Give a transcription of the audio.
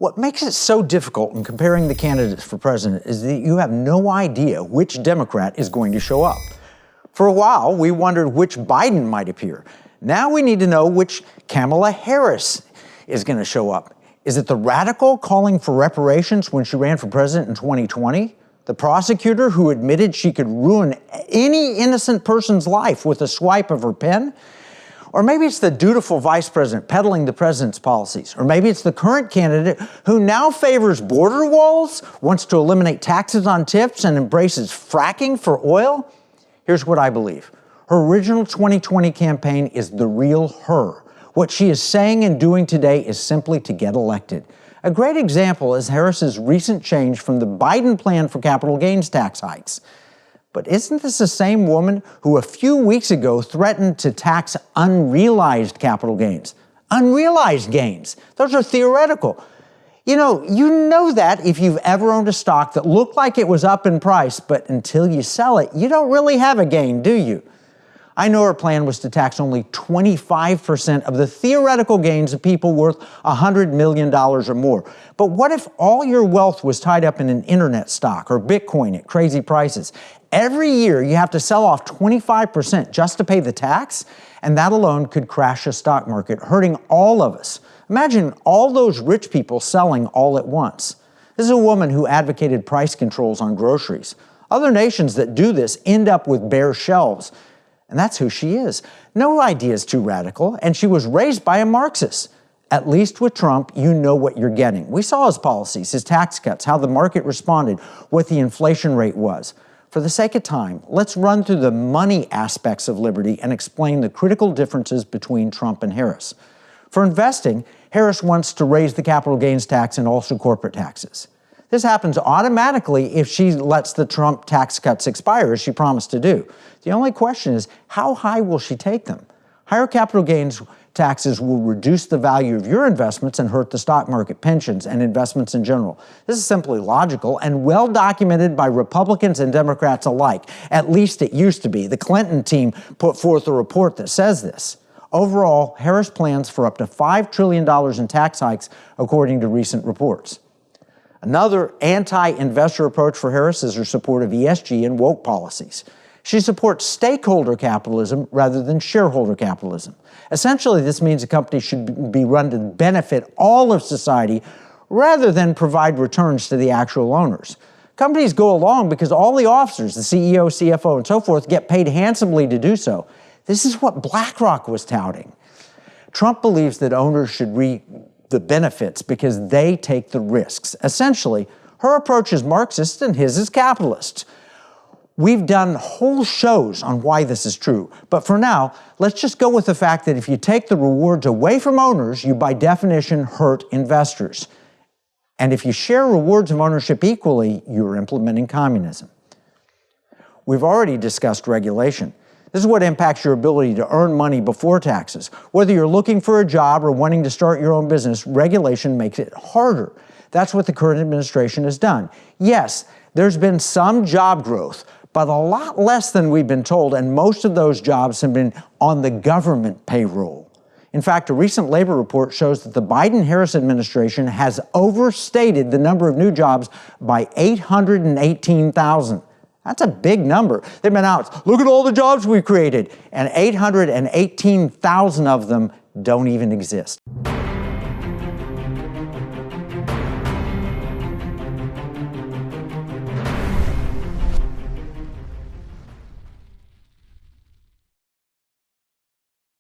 What makes it so difficult in comparing the candidates for president is that you have no idea which Democrat is going to show up. For a while, we wondered which Biden might appear. Now we need to know which Kamala Harris is going to show up. Is it the radical calling for reparations when she ran for president in 2020? The prosecutor who admitted she could ruin any innocent person's life with a swipe of her pen? Or maybe it's the dutiful vice president peddling the president's policies. Or maybe it's the current candidate who now favors border walls, wants to eliminate taxes on tips, and embraces fracking for oil. Here's what I believe. Her original 2020 campaign is the real her. What she is saying and doing today is simply to get elected. A great example is Harris's recent change from the Biden plan for capital gains tax hikes. But isn't this the same woman who a few weeks ago threatened to tax unrealized capital gains? Unrealized gains. Those are theoretical. You know that if you've ever owned a stock that looked like it was up in price, but until you sell it, you don't really have a gain, do you? I know her plan was to tax only 25% of the theoretical gains of people worth $100 million or more. But what if all your wealth was tied up in an internet stock or Bitcoin at crazy prices? Every year you have to sell off 25% just to pay the tax, and that alone could crash the stock market, hurting all of us. Imagine all those rich people selling all at once. This is a woman who advocated price controls on groceries. Other nations that do this end up with bare shelves. And that's who she is. No idea is too radical, and she was raised by a Marxist. At least with Trump, you know what you're getting. We saw his policies, his tax cuts, how the market responded, what the inflation rate was. For the sake of time, let's run through the money aspects of liberty and explain the critical differences between Trump and Harris. For investing, Harris wants to raise the capital gains tax and also corporate taxes. This happens automatically if she lets the Trump tax cuts expire, as she promised to do. The only question is, how high will she take them? Higher capital gains taxes will reduce the value of your investments and hurt the stock market, pensions, and investments in general. This is simply logical and well documented by Republicans and Democrats alike. At least it used to be. The Clinton team put forth a report that says this. Overall, Harris plans for up to $5 trillion in tax hikes, according to recent reports. Another anti-investor approach for Harris is her support of ESG and woke policies. She supports stakeholder capitalism rather than shareholder capitalism. Essentially, this means a company should be run to benefit all of society rather than provide returns to the actual owners. Companies go along because all the officers, the CEO, CFO, and so forth, get paid handsomely to do so. This is what BlackRock was touting. Trump believes that owners should reap the benefits because they take the risks. Essentially, her approach is Marxist and his is capitalist. We've done whole shows on why this is true, but for now, let's just go with the fact that if you take the rewards away from owners, you by definition hurt investors. And if you share rewards of ownership equally, you're implementing communism. We've already discussed regulation. This is what impacts your ability to earn money before taxes. Whether you're looking for a job or wanting to start your own business, regulation makes it harder. That's what the current administration has done. Yes, there's been some job growth, but a lot less than we've been told, and most of those jobs have been on the government payroll. In fact, a recent labor report shows that the Biden-Harris administration has overstated the number of new jobs by 818,000. That's a big number. They've been out, look at all the jobs we created, and 818,000 of them don't even exist.